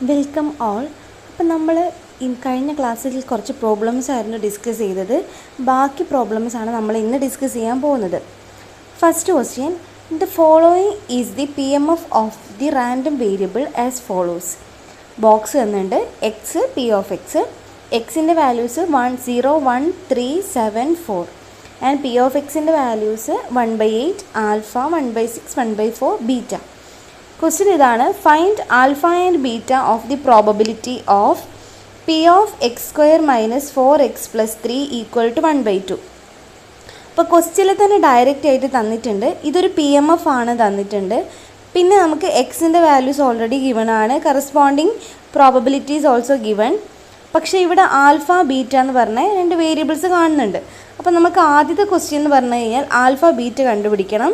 Welcome all. അപ്പം നമ്മൾ കഴിഞ്ഞ ക്ലാസ്സിൽ കുറച്ച് പ്രോബ്ലംസ് ആയിരുന്നു ഡിസ്കസ് ചെയ്തത്. ബാക്കി പ്രോബ്ലംസ് ആണ് നമ്മൾ ഇന്ന് ഡിസ്കസ് ചെയ്യാൻ പോകുന്നത്. First question, the following is the PMF of the random variable as follows. Box തന്നിട്ടുണ്ട്. എക്സ് പി ഓഫ് എക്സ്, എക്സിൻ്റെ വാല്യൂസ് 1 0 1 3 7 4 ആൻഡ് പി ഓഫ് എക്സിൻ്റെ വാല്യൂസ് 1/8 ആൽഫ, 1/6, 1/4 ബീറ്റ. ക്വസ്റ്റ്യൻ ഇതാണ്, find alpha and beta of the probability of P of X square minus 4x + 3 = 1/2. അപ്പോൾ ക്വസ്റ്റ്യനിൽ തന്നെ direct ആയിട്ട് തന്നിട്ടുണ്ട്. ഇതൊരു PMF ആണ് തന്നിട്ടുണ്ട്. പിന്നെ നമുക്ക് എക്സിൻ്റെ വാല്യൂസ് ഓൾറെഡി ഗിവൺ ആണ്, കറസ്പോണ്ടിങ് പ്രോബബിലിറ്റീസ് ഓൾസോ ഗിവൺ. പക്ഷേ ഇവിടെ ആൽഫ ബീറ്റ എന്ന് പറഞ്ഞ രണ്ട് വേരിയബിൾസ് കാണുന്നുണ്ട്. അപ്പോൾ നമുക്ക് ആദ്യത്തെ ക്വസ്റ്റ്യൻ എന്ന് പറഞ്ഞു കഴിഞ്ഞാൽ ആൽഫ ബീറ്റ കണ്ടുപിടിക്കണം.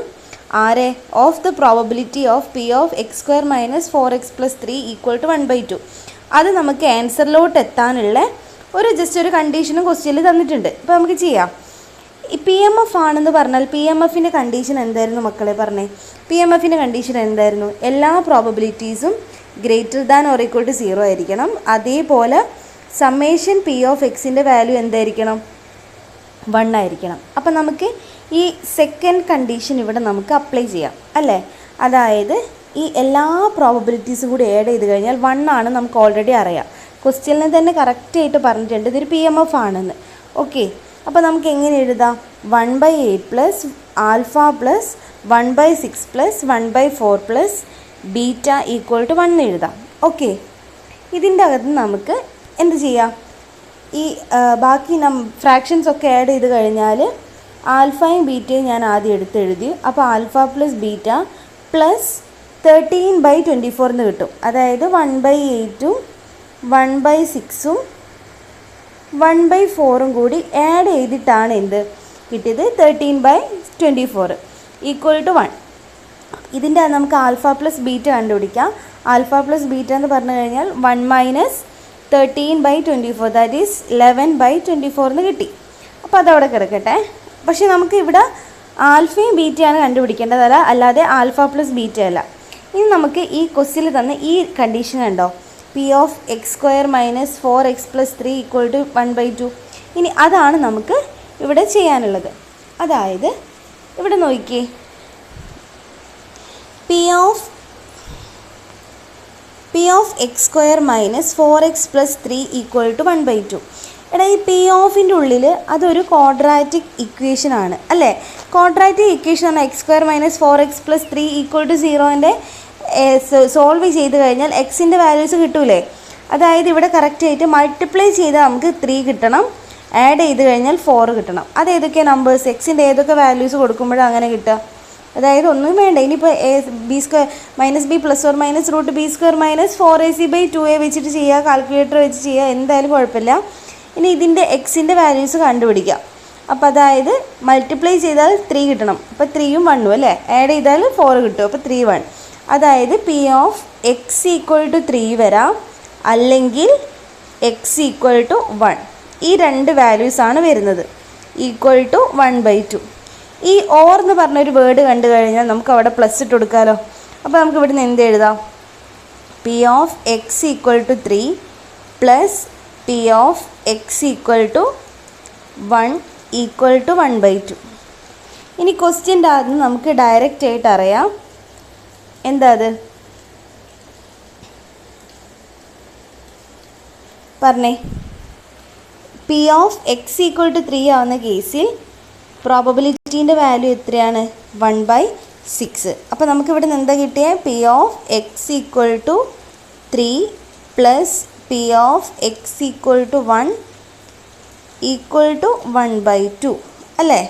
ആരെ? Of the probability of P of X square minus 4x + 3 = 1/2. അത് നമുക്ക് ആൻസറിലോട്ട് എത്താനുള്ള ജസ്റ്റ് ഒരു കണ്ടീഷനും ക്വസ്റ്റ്യനിൽ തന്നിട്ടുണ്ട്. അപ്പോൾ നമുക്ക് ചെയ്യാം. ഈ PMF ആണെന്ന് പറഞ്ഞാൽ PMFൻ്റെ കണ്ടീഷൻ എന്തായിരുന്നു മക്കളെ പറഞ്ഞേ? PMFൻ്റെ കണ്ടീഷൻ എന്തായിരുന്നു? എല്ലാ പ്രോബബിലിറ്റീസും > 0 ആയിരിക്കണം. അതേപോലെ സമ്മേഷൻ പി ഓഫ് എക്സിൻ്റെ വാല്യൂ എന്തായിരിക്കണം? 1 ആയിരിക്കണം. അപ്പം നമുക്ക് ഈ സെക്കൻഡ് കണ്ടീഷൻ ഇവിടെ നമുക്ക് അപ്ലൈ ചെയ്യാം അല്ലേ? അതായത് ഈ എല്ലാ പ്രോബബിലിറ്റീസും കൂടി ആഡ് ചെയ്ത് കഴിഞ്ഞാൽ 1 ആണ് നമുക്ക് ഓൾറെഡി അറിയാം. ക്വസ്റ്റ്യനിൽ തന്നെ കറക്റ്റായിട്ട് പറഞ്ഞിട്ടുണ്ട് ഇതൊരു PMF ആണെന്ന്. ഓക്കെ, അപ്പോൾ നമുക്ക് എങ്ങനെ എഴുതാം? 1/8 plus alpha plus 1/6 plus 1/4 plus beta = 1 എഴുതാം. ഓക്കെ, ഇതിൻ്റെ അകത്ത് നമുക്ക് എന്ത് ചെയ്യാം? ഈ ബാക്കി ഫ്രാക്ഷൻസ് ഒക്കെ ആഡ് ചെയ്ത് കഴിഞ്ഞാൽ ആൽഫയും ബീറ്റയും ഞാൻ ആദ്യം എഴുതി. അപ്പോൾ ആൽഫ പ്ലസ് ബീറ്റ പ്ലസ് 13/24 എന്ന് കിട്ടും. അതായത് 1/8ഉം 1/6ഉം 1/4ഉം കൂടി ആഡ് ചെയ്തിട്ടാണ് എന്ത് കിട്ടിയത്? 13/24 = 1. ഇതിൻ്റെ നമുക്ക് ആൽഫ പ്ലസ് ബീറ്റ കണ്ടുപിടിക്കാം. ആൽഫ പ്ലസ് ബീറ്റ എന്ന് പറഞ്ഞു കഴിഞ്ഞാൽ 1 - 13/24 ദാറ്റ് ഈസ് 11/24 എന്ന് കിട്ടി. അപ്പോൾ അതവിടെ കിടക്കട്ടെ. പക്ഷേ നമുക്ക് ഇവിടെ ആൽഫയും ബീറ്റയാണ് കണ്ടുപിടിക്കേണ്ടതല്ല, അല്ലാതെ ആൽഫ പ്ലസ് ബീറ്റ അല്ല. ഇനി നമുക്ക് ഈ ക്വസ്റ്റ്യനിൽ തന്ന ഈ കണ്ടീഷൻ ഉണ്ടോ? P of X square minus 4x + 3 = 1/2. ഇനി അതാണ് നമുക്ക് ഇവിടെ ചെയ്യാനുള്ളത്. അതായത് ഇവിടെ നോക്കിയേ, P of X square minus 4x + 3 = 1/2. എടാ, ഈ പി ഓഫിൻ്റെ ഉള്ളിൽ അതൊരു ക്വാഡ്രാറ്റിക് ഇക്വേഷൻ ആണ് അല്ലേ? ക്വാഡ്രാറ്റിക് ഇക്വേഷൻ ആണ്. എക്സ് സ്ക്വയർ മൈനസ് 4x + 3 = 0ൻ്റെ സോൾവ് ചെയ്ത് കഴിഞ്ഞാൽ എക്സിൻ്റെ വാല്യൂസ് കിട്ടൂലേ? അതായത് ഇവിടെ കറക്റ്റായിട്ട് മൾട്ടിപ്ലൈ ചെയ്താൽ നമുക്ക് 3 കിട്ടണം, ആഡ് ചെയ്ത് കഴിഞ്ഞാൽ 4 കിട്ടണം. അത് ഏതൊക്കെ നമ്പേഴ്സ്, എക്സിൻ്റെ ഏതൊക്കെ വാല്യൂസ് കൊടുക്കുമ്പോഴാണ് അങ്ങനെ കിട്ടുക? അതായത് ഒന്നും വേണ്ട, ഇനിയിപ്പോൾ b² - b + or - √b² - 4ac/2a വെച്ചിട്ട് ചെയ്യുക, കാൽക്കുലേറ്റർ വെച്ച് ചെയ്യുക, എന്തായാലും കുഴപ്പമില്ല. ഇനി ഇതിൻ്റെ എക്സിൻ്റെ വാല്യൂസ് കണ്ടുപിടിക്കാം. അപ്പോൾ അതായത് മൾട്ടിപ്ലൈ ചെയ്താൽ 3 കിട്ടണം. അപ്പോൾ 3ഉം 1ഉം അല്ലേ? ആഡ് ചെയ്താൽ 4 കിട്ടും. അപ്പോൾ 3 1. അതായത് പി ഓഫ് എക്സ് = 3 വരാം, അല്ലെങ്കിൽ എക്സ് = 1. ഈ രണ്ട് വാല്യൂസാണ് വരുന്നത്, = 1/2. ഈ ഓർ എന്ന് പറഞ്ഞൊരു വേർഡ് കണ്ടു കഴിഞ്ഞാൽ നമുക്ക് അവിടെ പ്ലസ് ഇട്ട് കൊടുക്കാമല്ലോ. അപ്പോൾ നമുക്ക് ഇവിടുന്ന് എന്ത് എഴുതാം? P of X = 3 plus P of X = 1 = 1/2. ഇനി ക്വസ്റ്റ്യൻ്റെ ആദ്യം നമുക്ക് ഡയറക്റ്റ് ആയിട്ട് അറിയാം എന്താ അത് പറഞ്ഞേ. പി ഓഫ് എക്സ് = 3 ആവുന്ന കേസിൽ പ്രോബബിലിറ്റീൻ്റെ വാല്യൂ എത്രയാണ്? 1/6. അപ്പോൾ നമുക്കിവിടെ നിന്ന് എന്താ കിട്ടിയത്? P of X = 3 plus P of X = 1 = 1/2 അല്ലേ?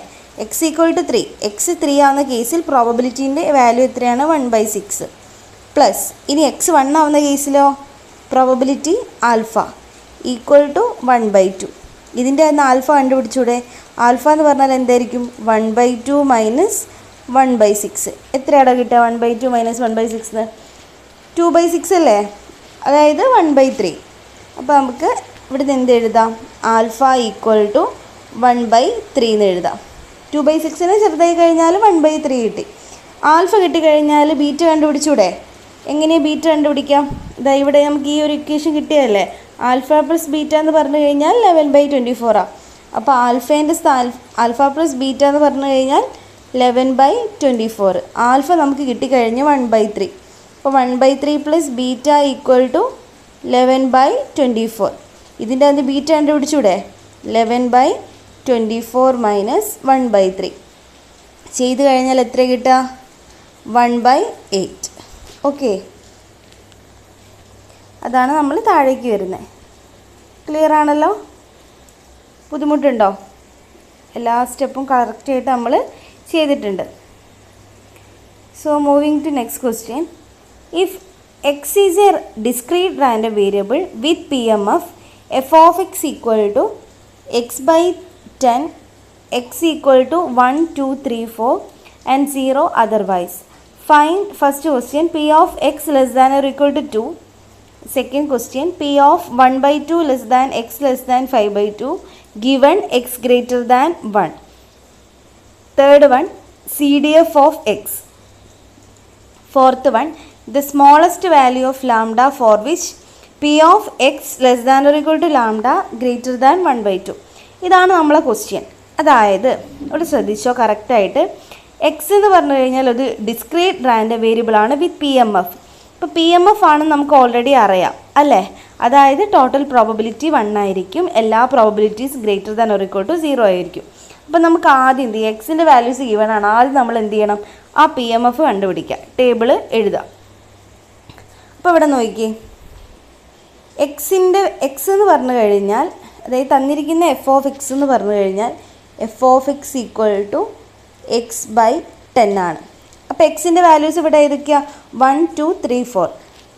എക്സ് = 3. എക്സ് 3 ആവുന്ന കേസിൽ പ്രോബബിലിറ്റീൻ്റെ വാല്യൂ എത്രയാണ്? 1/6 പ്ലസ് ഇനി എക്സ് 1 ആവുന്ന കേസിലോ പ്രോബബിലിറ്റി ആൽഫ = 1/2. ഇതിൻ്റെ അന്ന് ആൽഫ കണ്ടുപിടിച്ചൂടെ? ആൽഫ എന്ന് പറഞ്ഞാൽ എന്തായിരിക്കും? 1/2 - 1/6. എത്രയാണ് കിട്ടുക? 1/2 - 1/6 2/6 അല്ലേ? അതായത് 1/3. അപ്പോൾ നമുക്ക് ഇവിടുന്ന് എന്ത് എഴുതാം? ആൽഫ = 1/3 എന്ന് എഴുതാം. 2/6 ചെറുതായി കഴിഞ്ഞാൽ 1/3 കിട്ടി. ആൽഫ കിട്ടിക്കഴിഞ്ഞാൽ ബീറ്റ കണ്ടുപിടിച്ചൂടെ? എങ്ങനെയാണ് ബീറ്റ കണ്ടുപിടിക്കാം? ഇതാ ഇവിടെ നമുക്ക് ഈ ഒരു ഇക്വേഷൻ കിട്ടിയതല്ലേ, ആൽഫ പ്ലസ് ബീറ്റ എന്ന് പറഞ്ഞു കഴിഞ്ഞാൽ 11/24 അപ്പോൾ ആൽഫ പ്ലസ് ബീറ്റ എന്ന് പറഞ്ഞു കഴിഞ്ഞാൽ 11/24. ആൽഫ നമുക്ക് കിട്ടിക്കഴിഞ്ഞ് 1/3. അപ്പോൾ 1/3 പ്ലസ് ബീറ്റ ഈക്വൽ ടു 11/24. ഇതിൻ്റെ അകത്ത് ബീറ്റ കണ്ടുപിടിച്ചൂടെ? 11/24 മൈനസ് 1/3 ചെയ്ത് കഴിഞ്ഞാൽ എത്ര കിട്ടുക? 1/8. ഓക്കെ, അതാണ് നമ്മൾ താഴേക്ക് വരുന്നത്. ക്ലിയർ ആണല്ലോ? ബുദ്ധിമുട്ടുണ്ടോ? എല്ലാ സ്റ്റെപ്പും കറക്റ്റായിട്ട് നമ്മൾ ചെയ്തിട്ടുണ്ട്. So moving to next question. If x is a discrete random variable with PMF, f of x equal to x/10, x equal to 1, 2, 3, 4 and 0 otherwise. Find, first question, p of x less than or equal to 2. Second question, p of 1/2 less than x less than 5/2 given x greater than 1. Third one, CDF of x. Fourth one, the smallest value of lambda for which p of x less than or equal to lambda greater than 1/2. ഇതാണ് നമ്മളെ question. അതായത് ഇവിടെ ശ്രദ്ധിച്ചോ കറക്റ്റായിട്ട്. X എന്ന് പറഞ്ഞു കഴിഞ്ഞാൽ ഒരു ഡിസ്ക്രീറ്റ് റാൻഡം വേരിയബിൾ ആണ് വിത്ത് PMF. ഇപ്പോൾ PMF ആണെന്ന് നമുക്ക് ഓൾറെഡി അറിയാം അല്ലേ? അതായത് ടോട്ടൽ പ്രോബബിലിറ്റി 1 ആയിരിക്കും, എല്ലാ probabilities greater than or equal to 0 ആയിരിക്കും. അപ്പോൾ നമുക്ക് ആദ്യം എന്ത് ചെയ്യും? എക്സിൻ്റെ വാല്യൂസ് ഗിവൺ ആണ്, ആദ്യം നമ്മൾ എന്ത് ചെയ്യണം? ആ PMF കണ്ടുപിടിക്കുക, ടേബിൾ എഴുതാം. അപ്പോൾ ഇവിടെ നോക്കിക്കേ, എക്സ് എന്ന് പറഞ്ഞു കഴിഞ്ഞാൽ, അതായത് തന്നിരിക്കുന്ന എഫ് ഓഫ് എക്സ് എന്ന് പറഞ്ഞു കഴിഞ്ഞാൽ F of X equal to x/10 ആണ്. അപ്പോൾ എക്സിൻ്റെ വാല്യൂസ് ഇവിടെ ഏതൊക്കെയാണ്? 1, 2, 3, 4.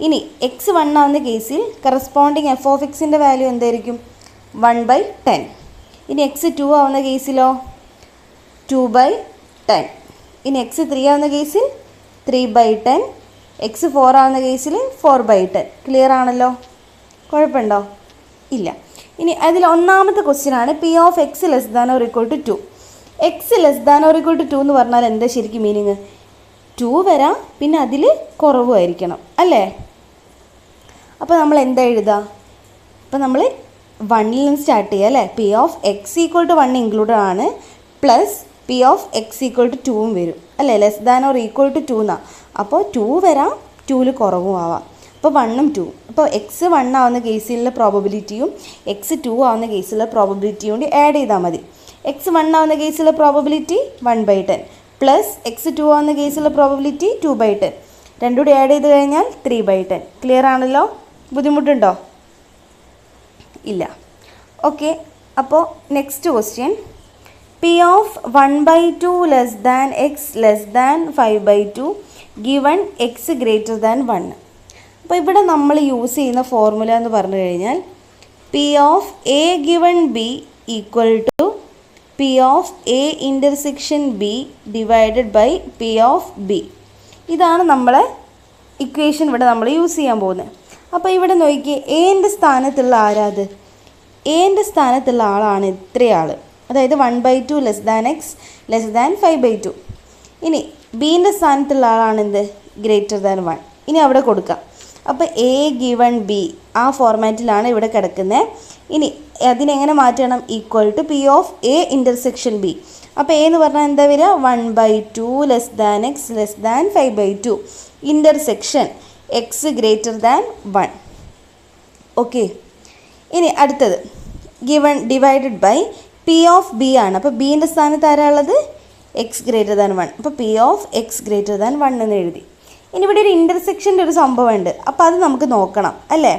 ഇനി എക്സ് 1 ആവുന്ന കേസിൽ കറസ്പോണ്ടിങ് എഫ് ഓഫ് എക്സിൻ്റെ വാല്യൂ എന്തായിരിക്കും? 1/10. ഇനി എക്സ് 2 ആവുന്ന കേസിലോ 2/10. ഇനി എക്സ് 3 ആവുന്ന കേസിൽ 3/10. എക്സ് 4 ആവുന്ന കേസിൽ 4/10. ക്ലിയർ ആണല്ലോ? കുഴപ്പമുണ്ടോ? ഇല്ല. ഇനി അതിൽ ഒന്നാമത്തെ ക്വസ്റ്റ്യൻ ആണ് P of X less than or equal to 2. X less than or equal to 2 എന്ന് പറഞ്ഞാൽ എന്താ ശരിക്കും മീനിങ്? 2 വരാം, പിന്നെ അതിൽ കുറവുമായിരിക്കണം അല്ലേ? അപ്പോൾ നമ്മൾ എന്താ എഴുതുക? അപ്പോൾ നമ്മൾ 1ൽ നിന്ന് സ്റ്റാർട്ട് ചെയ്യുക അല്ലേ? P of X equal to 1 included ആണ്, plus P of X equal to 2 വരും അല്ലേ? Less than or equal to 2 എന്നാണ്. അപ്പോൾ 2 വരാം, 2ൽ കുറവും ആവാം. അപ്പോൾ 1ഉം 2. അപ്പോൾ എക്സ് 1 ആവുന്ന കേസിലുള്ള പ്രോബബിലിറ്റിയും എക്സ് 2 ആവുന്ന കേസിലുള്ള പ്രോബബിലിറ്റിയും കൂടി ആഡ് ചെയ്താൽ മതി. എക്സ് 1 ആവുന്ന കേസിലുള്ള പ്രോബബിലിറ്റി 1/10 പ്ലസ് എക്സ് 2 ആവുന്ന കേസിലുള്ള പ്രോബബിലിറ്റി 2/10. രണ്ടും കൂടി ആഡ് ചെയ്ത് കഴിഞ്ഞാൽ 3/10. ക്ലിയർ ആണല്ലോ? ബുദ്ധിമുട്ടുണ്ടോ? ഇല്ല. ഓക്കെ, അപ്പോൾ next question, P of 1/2 less than X less than 5/2 given X greater than 1. അപ്പോൾ ഇവിടെ നമ്മൾ യൂസ് ചെയ്യുന്ന ഫോർമുല എന്ന് പറഞ്ഞു കഴിഞ്ഞാൽ P of A given B equal to P of A intersection B divided by P of B. ഇതാണ് നമ്മളെ equation ഇവിടെ നമ്മൾ യൂസ് ചെയ്യാൻ പോകുന്നത്. അപ്പോൾ ഇവിടെ നോക്കിയേ, എൻ്റെ സ്ഥാനത്തുള്ള ആരാത്? എൻ്റെ സ്ഥാനത്തുള്ള ആളാണ് ഇത്രയാൾ, അതായത് 1/2 less than X less than 5/2. ഇനി ബീൻ്റെ സ്ഥാനത്തുള്ള ആളാണ് എന്ത്? Greater than 1. ഇനി അവിടെ കൊടുക്കാം. അപ്പോൾ എ ഗിവൺ ബി ആ ഫോർമാറ്റിലാണ് ഇവിടെ കിടക്കുന്നത്. ഇനി അതിനെങ്ങനെ മാറ്റണം? Equal to P of A intersection B. അപ്പോൾ എ എന്ന് പറഞ്ഞാൽ എന്താ വരിക? 1/2 less than X less than 5/2 intersection X greater than 1. Okay, ഇനി അടുത്തത് given divided by P of B ആണ്. അപ്പോൾ ബീൻ്റെ സ്ഥാനത്ത് ആരാ ഉള്ളത്? X greater than 1. അപ്പോൾ P of X greater than 1 എന്ന് എഴുതി. ഇനി ഇവിടെ ഒരു ഇൻ്റർസെക്ഷൻ്റെ ഒരു സംഭവം ഉണ്ട്, അപ്പോൾ അത് നമുക്ക് നോക്കണം അല്ലേ?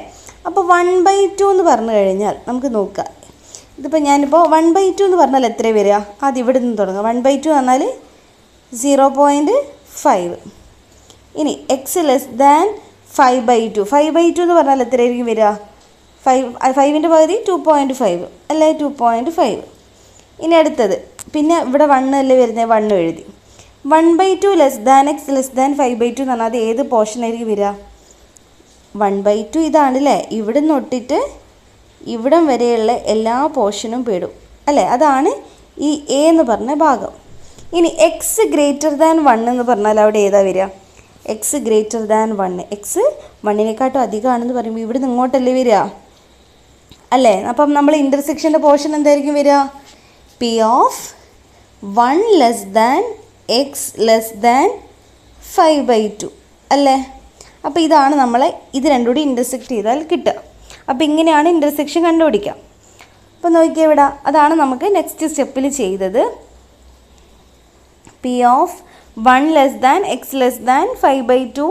അപ്പോൾ 1/2 എന്ന് പറഞ്ഞു കഴിഞ്ഞാൽ നമുക്ക് നോക്കാം. ഇതിപ്പോൾ ഞാനിപ്പോൾ 1/2 എന്ന് പറഞ്ഞാൽ എത്ര വരിക? അത് ഇവിടെ നിന്ന് തുടങ്ങാം. 1/2 പറഞ്ഞാൽ 0.5. ഇനി എക്സ് ലെസ് ദാൻ 5/2. 5/2 എന്ന് പറഞ്ഞാൽ എത്രയായിരിക്കും വരിക? 5ൻ്റെ പകുതി 2.5 അല്ലേ? 2.5. ഇനി അടുത്തത്, പിന്നെ ഇവിടെ 1 അല്ലേ വരുന്നത്? 1 എഴുതി. 1/2 less than X less than 5/2 എന്ന് പറഞ്ഞാൽ അത് ഏത് പോർഷനായിരിക്കും വരിക? 1/2 ഇതാണല്ലേ? ഇവിടെ നിന്ന് തൊട്ടിട്ട് ഇവിടം വരെയുള്ള എല്ലാ പോർഷനും പെടും അല്ലേ? അതാണ് ഈ എ എന്ന് പറഞ്ഞ ഭാഗം. ഇനി എക്സ് ഗ്രേറ്റർ ദാൻ 1 എന്ന് പറഞ്ഞാൽ അവിടെ ഏതാ വരിക? എക്സ് ഗ്രേറ്റർ ദാൻ 1, എക്സ് 1നേക്കാട്ടും അധികമാണെന്ന് പറയുമ്പോൾ ഇവിടെ നിന്ന് ഇങ്ങോട്ടല്ലേ വരിക അല്ലേ? അപ്പം നമ്മൾ ഇൻ്റർസെക്ഷൻ്റെ പോർഷൻ എന്തായിരിക്കും വരിക? P of 1 less than X less than 5/2 അല്ലേ? അപ്പോൾ ഇതാണ് നമ്മളെ ഇത് രണ്ടും കൂടി ഇൻ്റർസെക്റ്റ് ചെയ്താൽ കിട്ടുക. അപ്പോൾ ഇങ്ങനെയാണ് ഇൻ്റർസെക്ഷൻ കണ്ടുപിടിക്കുക. അപ്പോൾ നോക്കിയാൽ ഇവിടെ അതാണ് നമുക്ക് നെക്സ്റ്റ് സ്റ്റെപ്പിൽ ചെയ്തത്. P of 1 less than X less than 5/2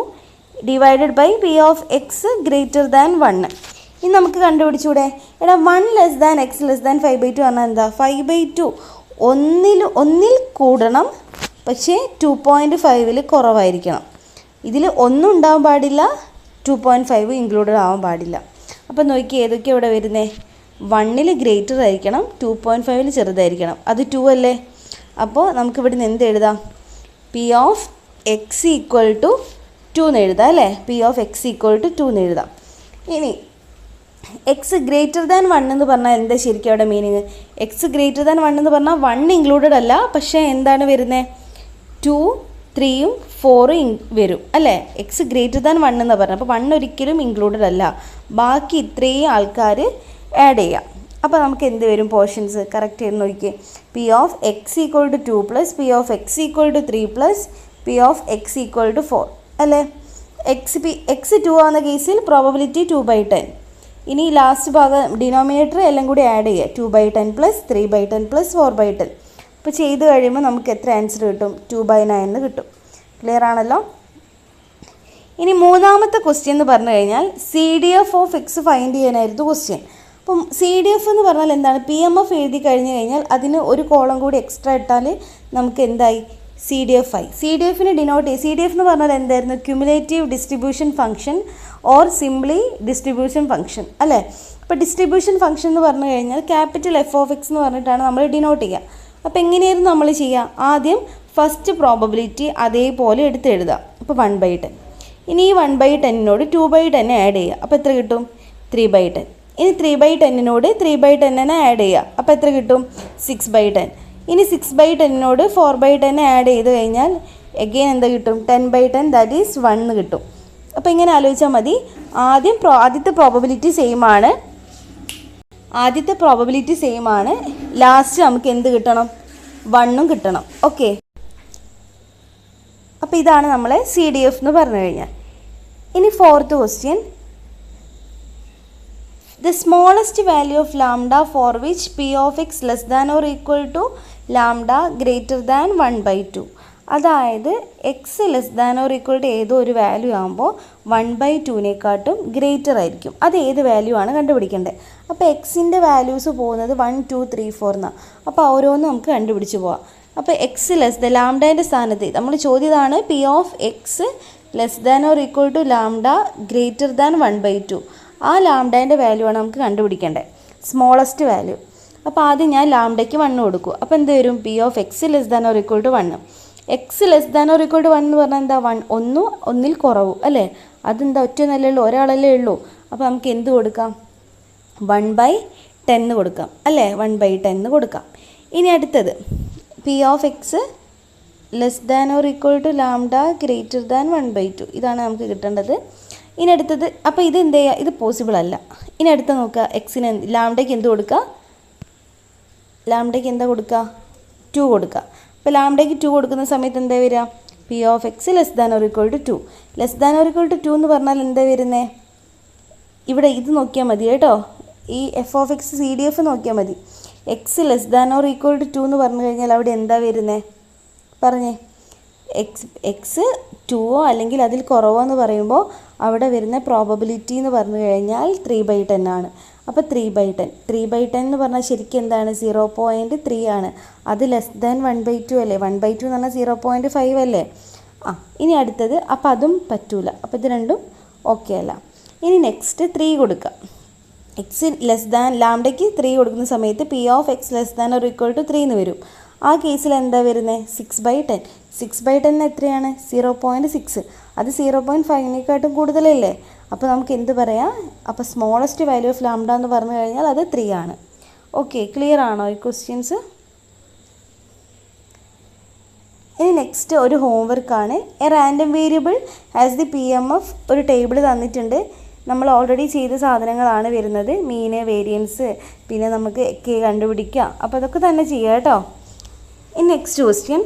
divided by P of X greater than 1. ഇനി നമുക്ക് കണ്ടുപിടിച്ചൂടെ? എടാ 1 less than X less than 5/2 പറഞ്ഞാൽ എന്താ? 5/2 ഒന്നിൽ കൂടണം, പക്ഷേ 2.5ൽ കുറവായിരിക്കണം. ഇതിൽ ഒന്നും ഉണ്ടാവാൻ പാടില്ല, 2.5 ഇൻക്ലൂഡഡ് ആവാൻ പാടില്ല. അപ്പോൾ നോക്കി ഏതൊക്കെയാണ് ഇവിടെ വരുന്നത്? 1ൽ ഗ്രേറ്റർ ആയിരിക്കണം, 2.5ൽ ചെറുതായിരിക്കണം. അത് 2 അല്ലേ? അപ്പോൾ നമുക്കിവിടെ നിന്ന് എന്ത് എഴുതാം? P of X equal to 2 എന്ന് എഴുതാം അല്ലേ? P of X equal to 2 എന്ന് എഴുതാം. ഇനി എക്സ് ഗ്രേറ്റർ ദാൻ 1 എന്ന് പറഞ്ഞാൽ എന്താ ശരിക്കും അവിടെ മീനിങ്? എക്സ് ഗ്രേറ്റർ ദാൻ 1 എന്ന് പറഞ്ഞാൽ 1 ഇൻക്ലൂഡഡ് അല്ല, പക്ഷേ എന്താണ് വരുന്നത്? 2, 3ഉം 4ഉം വരും അല്ലേ? എക്സ് ഗ്രേറ്റർ ദാൻ 1 എന്ന് പറഞ്ഞാൽ അപ്പോൾ 1 ഒരിക്കലും ഇൻക്ലൂഡഡ് അല്ല. ബാക്കി ഇത്രയും ആൾക്കാർ ആഡ് ചെയ്യാം. അപ്പോൾ നമുക്ക് എന്ത് വരും? പോർഷൻസ് കറക്റ്റ് ചെയ്ത് നോക്കിയേ. P of X equal to 2 plus P of X equal to 3 plus P of X equal to 4 അല്ലേ? എക്സ് 2 ആവുന്ന കേസിൽ പ്രോബബിലിറ്റി 2/10. ഇനി ലാസ്റ്റ് ഭാഗം ഡിനോമിനേറ്റർ എല്ലാം കൂടി ആഡ് ചെയ്യുക. 2/10 പ്ലസ് 3/10 പ്ലസ് 4/10. അപ്പോൾ ചെയ്ത് കഴിയുമ്പോൾ നമുക്ക് എത്ര ആൻസർ കിട്ടും? 2/9 കിട്ടും. ക്ലിയർ ആണല്ലോ? ഇനി മൂന്നാമത്തെ ക്വസ്റ്റ്യൻ എന്ന് പറഞ്ഞു കഴിഞ്ഞാൽ CDF ഓഫ് എക്സ് ഫൈൻഡ് ചെയ്യാനായിരുന്നു ക്വസ്റ്റ്യൻ. അപ്പം CDF എന്ന് പറഞ്ഞാൽ എന്താണ്? PMF എഴുതി കഴിഞ്ഞ് കഴിഞ്ഞാൽ അതിന് ഒരു കോളം കൂടി എക്സ്ട്രാ ഇട്ടാൽ നമുക്ക് എന്തായി? CDF ആയി. CDFന് ഡിനോട്ട് ചെയ്യും. CDF എന്ന് പറഞ്ഞാൽ എന്തായിരുന്നു? Cumulative distribution function or simply distribution function അല്ലേ? അപ്പോൾ ഡിസ്ട്രിബ്യൂഷൻ ഫംഗ്ഷൻ എന്ന് പറഞ്ഞു കഴിഞ്ഞാൽ ക്യാപിറ്റൽ F ഓഫ് എക്സ് എന്ന് പറഞ്ഞിട്ടാണ് നമ്മൾ ഡിനോട്ട് ചെയ്യുക. അപ്പോൾ എങ്ങനെയായിരുന്നു നമ്മൾ ചെയ്യുക? ആദ്യം ഫസ്റ്റ് പ്രോബബിലിറ്റി അതേപോലെ എടുത്ത് എഴുതുക. അപ്പോൾ 1/10. ഇനി ഈ 1/10നോട് 2/10 ആഡ് ചെയ്യുക. അപ്പോൾ എത്ര കിട്ടും? 3/10. ഇനി 3/10നോട് 3/10 ആഡ് ചെയ്യുക. അപ്പോൾ എത്ര കിട്ടും? 6/10. ഇനി 6/10നോട് 4/10 ആഡ് ചെയ്ത് കഴിഞ്ഞാൽ എഗെയിൻ എന്താ കിട്ടും? 10/10 ദാറ്റ് ഈസ് 1 കിട്ടും. അപ്പോൾ ഇങ്ങനെ ആലോചിച്ചാൽ മതി. ആദ്യത്തെ പ്രോബബിലിറ്റി സെയിം ആണ്. ലാസ്റ്റ് നമുക്ക് എന്ത് കിട്ടണം? 1ഉം കിട്ടണം. ഓക്കെ, അപ്പോൾ ഇതാണ് നമ്മളെ CDF എന്ന് പറഞ്ഞു കഴിഞ്ഞാൽ. ഇനി fourth question, the smallest value of lambda for which p of x less than or equal to lambda greater than 1/2. അതായത് X less than or equal to ഏതോ ഒരു വാല്യൂ ആകുമ്പോൾ 1/2നേക്കാട്ടും ഗ്രേറ്റർ ആയിരിക്കും. അത് ഏത് വാല്യൂ ആണ് കണ്ടുപിടിക്കേണ്ടത്. അപ്പോൾ എക്സിൻ്റെ വാല്യൂസ് പോകുന്നത് 1, 2, 3, 4 എന്നാണ്. അപ്പോൾ ഓരോന്നും നമുക്ക് കണ്ടുപിടിച്ച് പോവാം. അപ്പോൾ എക്സ് ലെസ് ദ ലാംഡേൻ്റെ സ്ഥാനത്ത് നമ്മൾ ചോദ്യതാണ് P of X less than or equal to lambda greater than 1/2. ആ ലാംഡേൻ്റെ വാല്യൂ ആണ് നമുക്ക് കണ്ടുപിടിക്കേണ്ടത്, സ്മോളസ്റ്റ് വാല്യൂ. അപ്പോൾ ആദ്യം ഞാൻ ലാംഡയ്ക്ക് 1 കൊടുക്കും. അപ്പോൾ എന്ത് വരും? P of X less than or equal to 1. X less than or equal to 1 എന്ന് പറഞ്ഞാൽ എന്താ? 1 കുറവും അല്ലേ? അതെന്താ? ഒറ്റയൊന്നല്ലേ ഉള്ളൂ, ഒരാളല്ലേ ഉള്ളൂ. അപ്പോൾ നമുക്ക് എന്ത് കൊടുക്കാം? 1/10 കൊടുക്കാം അല്ലേ? 1/10 കൊടുക്കാം. ഇനി അടുത്തത് P of X less than or equal to lambda greater than 1/2. ഇതാണ് നമുക്ക് കിട്ടേണ്ടത്. ഇനി അടുത്തത്, അപ്പോൾ ഇത് എന്ത് ചെയ്യുക? ഇത് പോസിബിൾ അല്ല. ഇനി അടുത്ത നോക്കുക, എക്സിന് ലാംഡയ്ക്ക് എന്ത് കൊടുക്കുക? ലാംഡയ്ക്ക് എന്താ കൊടുക്കുക? 2 കൊടുക്കുക. അപ്പോൾ ലാംഡയ്ക്ക് 2 കൊടുക്കുന്ന സമയത്ത് എന്താ വരിക? P of X less than or equal to 2. Less than or equal to 2 എന്ന് പറഞ്ഞാൽ എന്താ വരുന്നത്? ഇവിടെ ഇത് നോക്കിയാൽ മതി കേട്ടോ. ഈ എഫ് ഓഫ് എക്സ് CDF നോക്കിയാൽ മതി. X less than or equal to 2 എന്ന് പറഞ്ഞു കഴിഞ്ഞാൽ അവിടെ എന്താ വരുന്നത്? പറഞ്ഞേ. എക്സ് 2ഓ അല്ലെങ്കിൽ അതിൽ കുറവോ എന്ന് പറയുമ്പോൾ അവിടെ വരുന്ന പ്രോബബിലിറ്റി എന്ന് പറഞ്ഞു കഴിഞ്ഞാൽ 3/10 ആണ്. അപ്പോൾ 3/10 എന്ന് പറഞ്ഞാൽ ശരിക്കും എന്താണ്? 0.3 ആണ്. അത് ലെസ് ദാൻ 1/2 അല്ലേ? 1/2 എന്ന് പറഞ്ഞാൽ 0.5 അല്ലേ? ഇനി അടുത്തത്, അപ്പോൾ അതും പറ്റൂല. അപ്പോൾ ഇത് രണ്ടും ഓക്കെ അല്ല. ഇനി നെക്സ്റ്റ് 3 കൊടുക്കുക. എക്സ് ലെസ് ദാൻ ലാംഡയ്ക്ക് 3 കൊടുക്കുന്ന സമയത്ത് P of X less than or equal to 3 എന്ന് വരും. ആ കേസിൽ എന്താ വരുന്നത്? 6/10. 6/10 എത്രയാണ്? 0.6. അത് 0.5നേക്കാട്ടും കൂടുതലല്ലേ? അപ്പോൾ നമുക്ക് എന്ത് പറയാം? അപ്പോൾ സ്മോളസ്റ്റ് വാല്യൂ ഓഫ് ലാംഡ എന്ന് പറഞ്ഞു കഴിഞ്ഞാൽ അത് 3 ആണ്. ഓക്കെ, ക്ലിയർ ആണോ ഈ ക്വസ്റ്റ്യൻസ്? ഇനി നെക്സ്റ്റ് ഒരു ഹോംവർക്കാണ്. A random variable as the PMF ഒരു ടേബിൾ തന്നിട്ടുണ്ട്. നമ്മൾ ഓൾറെഡി ചെയ്ത സാധനങ്ങളാണ് വരുന്നത്. മീന്, വേരിയൻസ്, പിന്നെ നമുക്ക് കെ കണ്ടുപിടിക്കുക. അപ്പോൾ അതൊക്കെ തന്നെ ചെയ്യുക കേട്ടോ. ഇനി next question,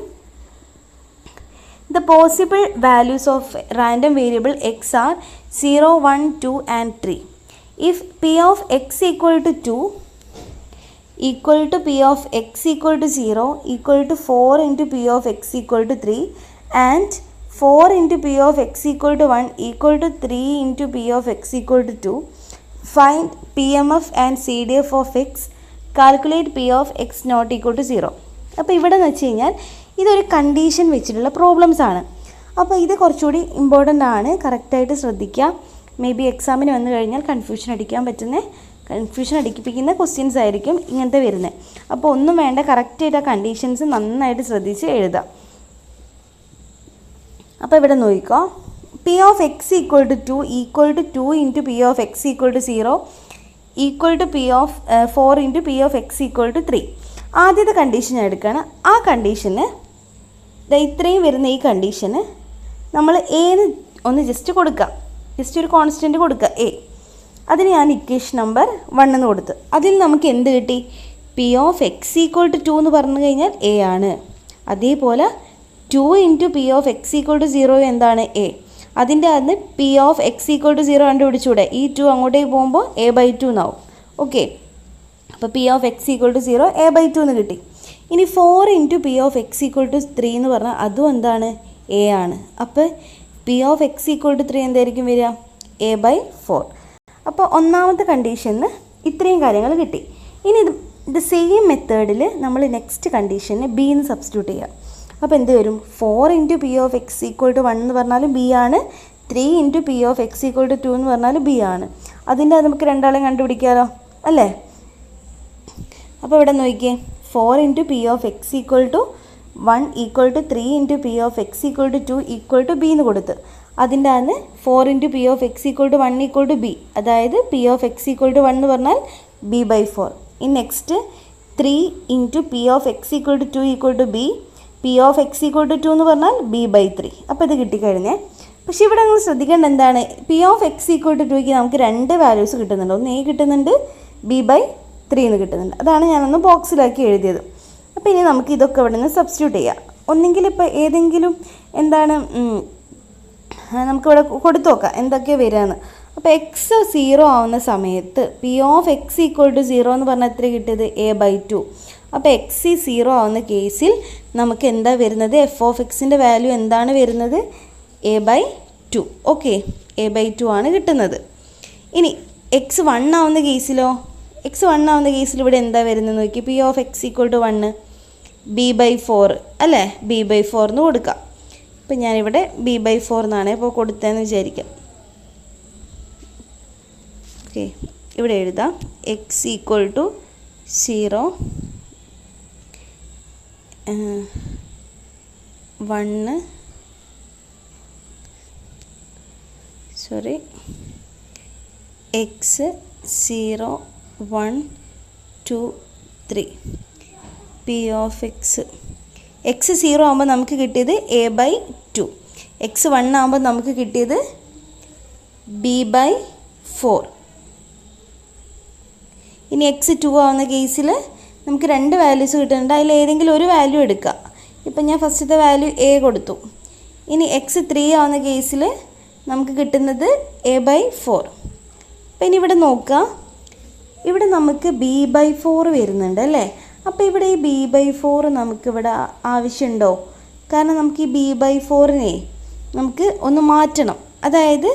the possible values of random variable x are 0, 1, 2 and 3. If p of x equal to 2 equal to p of x equal to 0 equal to 4 into p of x equal to 3 and 4 into p of x equal to 1 equal to 3 into p of x equal to 2, find PMF and CDF of x, calculate p of x not equal to 0. അപ്പോൾ ഇവിടെ എന്ന് വെച്ച് കഴിഞ്ഞാൽ ഇതൊരു condition വെച്ചിട്ടുള്ള problems ആണ്. അപ്പോൾ ഇത് കുറച്ചുകൂടി ഇമ്പോർട്ടൻ്റ് ആണ്, കറക്റ്റായിട്ട് ശ്രദ്ധിക്കുക. മേ ബി എക്സാമിന് വന്നു കഴിഞ്ഞാൽ കൺഫ്യൂഷൻ അടിപ്പിക്കുന്ന ക്വസ്റ്റ്യൻസ് ആയിരിക്കും ഇങ്ങനത്തെ വരുന്നത്. അപ്പോൾ ഒന്നും വേണ്ട, കറക്റ്റായിട്ട് ആ കണ്ടീഷൻസ് നന്നായിട്ട് ശ്രദ്ധിച്ച് എഴുതാം. അപ്പോൾ ഇവിടെ നോക്കിക്കോ, P of X equal to 2 equal to 2 into P of X equal to 0 equal to P of 4 into P of X equal to 3. ആദ്യത്തെ കണ്ടീഷൻ ഞാൻ എടുക്കുകയാണ്. ആ കണ്ടീഷന് ഇത്രയും വരുന്ന ഈ കണ്ടീഷന് നമ്മൾ ഏന്ന് ഒന്ന് ജസ്റ്റ് കൊടുക്കുക, ജസ്റ്റ് ഒരു കോൺസ്റ്റൻറ്റ് കൊടുക്കുക എ. അതിന് ഞാൻ ഇക്വേഷൻ നമ്പർ 1 എന്ന് കൊടുത്ത് അതിൽ നമുക്ക് എന്ത് കിട്ടി? P of X equal to 2 എന്ന് പറഞ്ഞു കഴിഞ്ഞാൽ എ ആണ്. അതേപോലെ 2 into P of X equal to 0 എന്താണ്? എ. അതിൻ്റെ അകത്ത് P of X equal to 0 കണ്ടുപിടിച്ചൂടെ? ഈ 2 അങ്ങോട്ടേക്ക് പോകുമ്പോൾ a/2 എന്നാവും. ഓക്കെ, അപ്പോൾ P of X equal to 0 a/2 എന്ന് കിട്ടി. ഇനി 4 into P of X equal to 3 എന്ന് പറഞ്ഞാൽ അതും എന്താണ്? എ ആണ്. അപ്പോൾ P of X equal to 3 എന്തായിരിക്കും വരിക? a/4. അപ്പോൾ ഒന്നാമത്തെ കണ്ടീഷന് ഇത്രയും കാര്യങ്ങൾ കിട്ടി. ഇനി ഇത് സെയിം മെത്തേഡിൽ നമ്മൾ നെക്സ്റ്റ് കണ്ടീഷന് ബി എന്ന് സബ്സ്റ്റിറ്റ്യൂട്ട് ചെയ്യുക. അപ്പോൾ എന്ത് വരും? 4 into P of X equal to 1 എന്ന് പറഞ്ഞാലും ബി ആണ്. 3 into P of X equal to 2 എന്ന് പറഞ്ഞാലും ബി ആണ്. അതിൻ്റെ അത് നമുക്ക് രണ്ടാളെയും കണ്ടുപിടിക്കാമല്ലോ അല്ലേ? അപ്പോൾ ഇവിടെ നോക്കിയേ, 4 into P of X equal to 1 equal to 3 into P of X equal to 2 equal to B എന്ന് കൊടുത്ത് അതിൻ്റെ അകത്ത് 4 into P of X equal to 1 equal to B, അതായത് P of X equal to 1 എന്ന് പറഞ്ഞാൽ b/4. ഇനി next 3 into P of X equal to 2 equal to B, P of X equal to 2 എന്ന് പറഞ്ഞാൽ b/3. അപ്പോൾ ഇത് കിട്ടിക്കഴിഞ്ഞേ. പക്ഷേ ഇവിടെ നിങ്ങൾ ശ്രദ്ധിക്കേണ്ട എന്താണ്? P of X equal to 2ക്ക് നമുക്ക് രണ്ട് വാല്യൂസ് കിട്ടുന്നുണ്ട്. ഒന്ന് എ കിട്ടുന്നുണ്ട്, b/3 എന്ന് കിട്ടുന്നുണ്ട്. അതാണ് ഞാനൊന്ന് ബോക്സിലാക്കി എഴുതിയത്. അപ്പോൾ ഇനി നമുക്ക് ഇതൊക്കെ ഇവിടെ നിന്ന് സബ്സ്റ്റിറ്റ്യൂട്ട് ചെയ്യാം. ഒന്നെങ്കിൽ ഇപ്പോൾ ഏതെങ്കിലും എന്താണ് നമുക്കിവിടെ കൊടുത്തു നോക്കാം എന്തൊക്കെയാണ് വരികയെന്ന്. അപ്പോൾ എക്സ് 0 ആവുന്ന സമയത്ത് P of X equal to 0 എന്ന് പറഞ്ഞാൽ എത്ര കിട്ടിയത്? a/2. അപ്പോൾ എക്സ് 0 ആവുന്ന കേസിൽ നമുക്ക് എന്താ വരുന്നത്? എഫ് ഓഫ് എക്സിൻ്റെ വാല്യൂ എന്താണ് വരുന്നത്? a/2. ഓക്കെ, a/2 ആണ് കിട്ടുന്നത്. ഇനി എക്സ് 1 ആവുന്ന കേസിലോ? എക്സ് 1 ആവുന്ന കേസിൽ ഇവിടെ എന്താ വരുന്നത് നോക്കി? P of X equal to 1 b/4 അല്ലേ? b/4 എന്ന് കൊടുക്കാം. ഇപ്പം ഞാനിവിടെ b/4 എന്നാണ് ഇപ്പോൾ കൊടുത്തതെന്ന് വിചാരിക്കാം. ഓക്കെ, ഇവിടെ എഴുതാം X equal to 0 1 X 0 1 2 3 P of X 0 ആകുമ്പോൾ നമുക്ക് കിട്ടിയത് a/2, എക്സ് 1 ആകുമ്പോൾ നമുക്ക് കിട്ടിയത് b/4. ഇനി എക്സ് 2 ആവുന്ന കേസിൽ നമുക്ക് രണ്ട് വാല്യൂസ് കിട്ടുന്നുണ്ട്. അതിൽ ഏതെങ്കിലും ഒരു വാല്യൂ എടുക്കുക. ഇപ്പം ഞാൻ ഫസ്റ്റത്തെ വാല്യൂ എ കൊടുത്തു. ഇനി എക്സ് 3 ആവുന്ന കേസിൽ നമുക്ക് കിട്ടുന്നത് a/4. അപ്പം ഇനി ഇവിടെ നോക്കുക, ഇവിടെ നമുക്ക് b/4 വരുന്നുണ്ട് അല്ലേ? അപ്പോൾ ഇവിടെ ഈ b/4 നമുക്കിവിടെ ആവശ്യമുണ്ടോ? കാരണം നമുക്ക് ഈ b/4നെ നമുക്ക് ഒന്ന് മാറ്റണം. അതായത്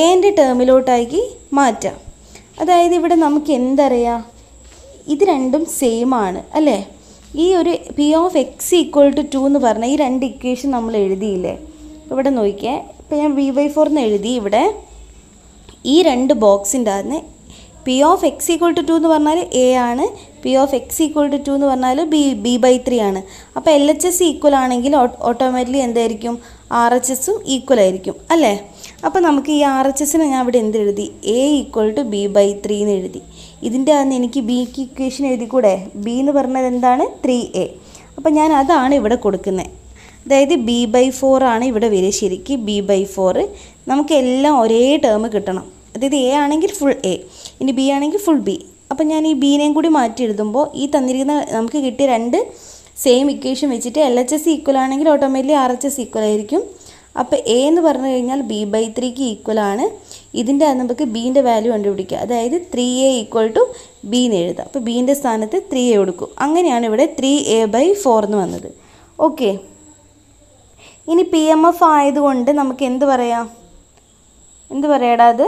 എൻ്റെ ടേമിലോട്ടാക്കി മാറ്റാം. അതായത് ഇവിടെ നമുക്ക് എന്തറിയാം? ഇത് രണ്ടും സെയിം ആണ് അല്ലേ? ഈ ഒരു P of X equal to 2 എന്ന് പറഞ്ഞാൽ ഈ രണ്ട് ഇക്വേഷൻ നമ്മൾ എഴുതിയില്ലേ? ഇവിടെ നോക്കിയേ, ഇപ്പോൾ ഞാൻ b/4 എന്ന് എഴുതി. ഇവിടെ ഈ രണ്ട് ബോക്സിൻ്റെ അകത്ത് P of X equal to 2 എന്ന് പറഞ്ഞാൽ എ ആണ്, P of X equal to 2 എന്ന് പറഞ്ഞാൽ b/3 ആണ്. അപ്പോൾ LHS ഈക്വൽ ആണെങ്കിൽ ഓട്ടോമാറ്റിക്കലി എന്തായിരിക്കും? RHSും ഈക്വൽ ആയിരിക്കും അല്ലേ? അപ്പോൾ നമുക്ക് ഈ RHSനെ ഞാൻ ഇവിടെ എന്ത് എഴുതി? a ഈക്വൽ ടു b/3 എന്ന് എഴുതി. ഇതിൻ്റെ അകത്ത് എനിക്ക് ബിക്ക് ഇക്വേഷൻ എഴുതിക്കൂടെ? ബി എന്ന് പറഞ്ഞത് എന്താണ്? 3a. അപ്പോൾ ഞാൻ അതാണ് ഇവിടെ കൊടുക്കുന്നത്. അതായത് b/4 ആണ് ഇവിടെ വരിക. ശരിക്കും b/4 നമുക്ക് എല്ലാം ഒരേ ടേം കിട്ടണം. അതായത് a ആണെങ്കിൽ ഫുൾ a, ഇനി b ആണെങ്കിൽ ഫുൾ b. അപ്പോൾ ഞാൻ ഈ ബീനെയും കൂടി മാറ്റി എഴുതുമ്പോൾ ഈ തന്നിരിക്കുന്ന നമുക്ക് കിട്ടിയ രണ്ട് സെയിം ഇക്വേഷൻ വെച്ചിട്ട് LHS ഈക്വൽ ആണെങ്കിൽ ഓട്ടോമാറ്റിക്കലി RHS ഈക്വൽ ആയിരിക്കും. അപ്പോൾ a എന്ന് പറഞ്ഞു കഴിഞ്ഞാൽ b/3ക്ക് ഈക്വൽ ആണ്. ഇതിൻ്റെ നമുക്ക് ബീൻ്റെ വാല്യൂ കണ്ടുപിടിക്കുക. അതായത് 3a = b എന്ന് എഴുതാം. അപ്പോൾ ബീൻ്റെ സ്ഥാനത്ത് 3a കൊടുക്കും. അങ്ങനെയാണ് ഇവിടെ 3a/4 എന്ന് വന്നത്. ഓക്കെ, ഇനി PMF ആയതുകൊണ്ട് നമുക്ക് എന്ത് പറയാടാ? അത്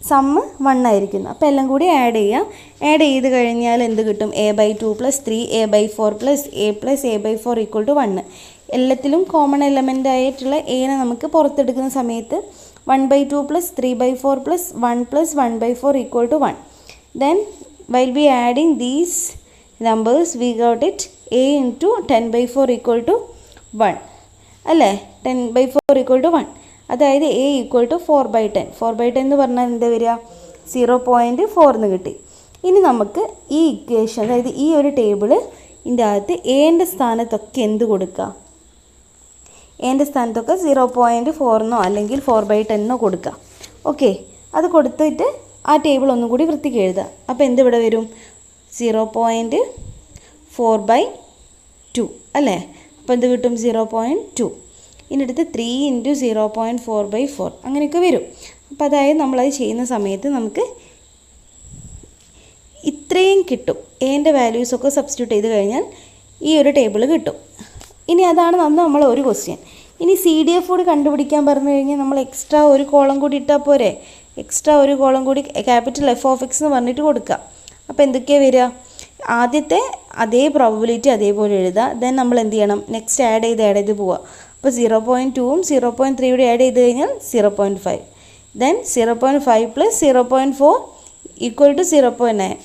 സമ്മ് 1 ആയിരിക്കുന്നു. അപ്പോൾ എല്ലാം കൂടി ആഡ് ചെയ്യാം. ആഡ് ചെയ്ത് കഴിഞ്ഞാൽ എന്ത് കിട്ടും? a/2 + 3a/4 + a + a/4 = 1. എല്ലാത്തിലും കോമൺ എലമെൻ്റ് ആയിട്ടുള്ള എനെ നമുക്ക് പുറത്തെടുക്കുന്ന സമയത്ത് 1/2 + 3/4 + 1 + 1/4 = 1. Then while we adding these numbers we got it a × 10/4 = 1 അല്ലേ? 10/4 = 1. അതായത് a = 4/10. 4/10 എന്ന് പറഞ്ഞാൽ എന്താ വരിക? 0.4 എന്ന് കിട്ടി. ഇനി നമുക്ക് ഈ ഇക്വേഷൻ, അതായത് ഈ ഒരു ടേബിൾ ഇതിൻ്റെ അകത്ത് എൻ്റെ സ്ഥാനത്തൊക്കെ എന്ത് കൊടുക്കുക? എൻ്റെ സ്ഥാനത്തൊക്കെ 0.4 അല്ലെങ്കിൽ 4/10 കൊടുക്കുക. ഓക്കെ, അത് കൊടുത്തിട്ട് ആ ടേബിൾ ഒന്നും കൂടി വൃത്തിക്ക് എഴുതുക. അപ്പോൾ എന്ത് ഇവിടെ വരും? 0.4/2 അല്ലേ? അപ്പോൾ എന്ത് കിട്ടും? 0.2. ഇനി അടുത്ത് 3 × 0.4/4 അങ്ങനെയൊക്കെ വരും. അപ്പോൾ അതായത് നമ്മളത് ചെയ്യുന്ന സമയത്ത് നമുക്ക് ഇത്രയും കിട്ടും. എൻ്റെ വാല്യൂസൊക്കെ സബ്സ്റ്റിറ്റ്യൂട്ട് ചെയ്ത് കഴിഞ്ഞാൽ ഈ ഒരു ടേബിൾ കിട്ടും. ഇനി അതാണ് നമ്മൾ ഒരു ക്വസ്റ്റ്യൻ. ഇനി CDF കൂടി കണ്ടുപിടിക്കാൻ പറഞ്ഞു കഴിഞ്ഞാൽ നമ്മൾ എക്സ്ട്രാ ഒരു കോളം കൂടി ഇട്ടാൽ പോരെ? എക്സ്ട്രാ ഒരു കോളം കൂടി ക്യാപിറ്റൽ f(x) എന്ന് പറഞ്ഞിട്ട് കൊടുക്കുക. അപ്പോൾ എന്തൊക്കെയാണ് വരിക? ആദ്യത്തെ അതേ പ്രോബബിലിറ്റി അതേപോലെ എഴുതുക. ദെൻ നമ്മൾ എന്ത് ചെയ്യണം? നെക്സ്റ്റ് ആഡ് ചെയ്ത് പോവുക. അപ്പോൾ 0.2ഉം 0.3 കൂടി ആഡ് ചെയ്ത് കഴിഞ്ഞാൽ 0.5. ദെൻ 0.5 + 0.4 = 0.9.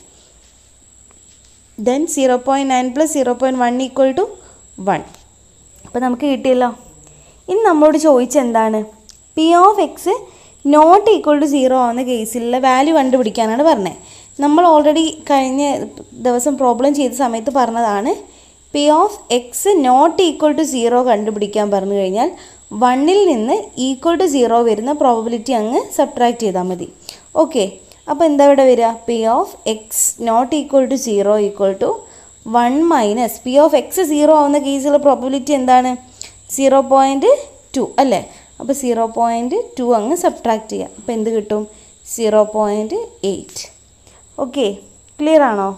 ദെൻ 0.9 + 0.1 = 1. അപ്പോൾ നമുക്ക് കിട്ടിയല്ലോ. ഇനി നമ്മളോട് ചോദിച്ചെന്താണ്? p(x) ≠ 0 ആവുന്ന കേസിലുള്ള വാല്യൂ കണ്ടുപിടിക്കാനാണ് പറഞ്ഞത്. നമ്മൾ ഓൾറെഡി കഴിഞ്ഞ ദിവസം പ്രോബ്ലം ചെയ്ത സമയത്ത് പറഞ്ഞതാണ് p(x) ≠ 0 കണ്ടുപിടിക്കാൻ പറഞ്ഞു കഴിഞ്ഞാൽ 1ൽ നിന്ന് =0 വരുന്ന പ്രോബബിലിറ്റി അങ്ങ് സബ്ട്രാക്ട് ചെയ്താൽ മതി. ഓക്കെ, അപ്പോൾ എന്താ ഇവിടെ വരിക? p(x) ≠ 0 = 1 - p(x) 0 ആവുന്ന കേസിലുള്ള പ്രോബബിലിറ്റി എന്താണ്? 0.2 അല്ലേ? അപ്പോൾ 0.2 അങ്ങ് സബ്ട്രാക്ട് ചെയ്യുക. അപ്പോൾ എന്ത് കിട്ടും? 0.8. ഓക്കെ, ക്ലിയർ ആണോ?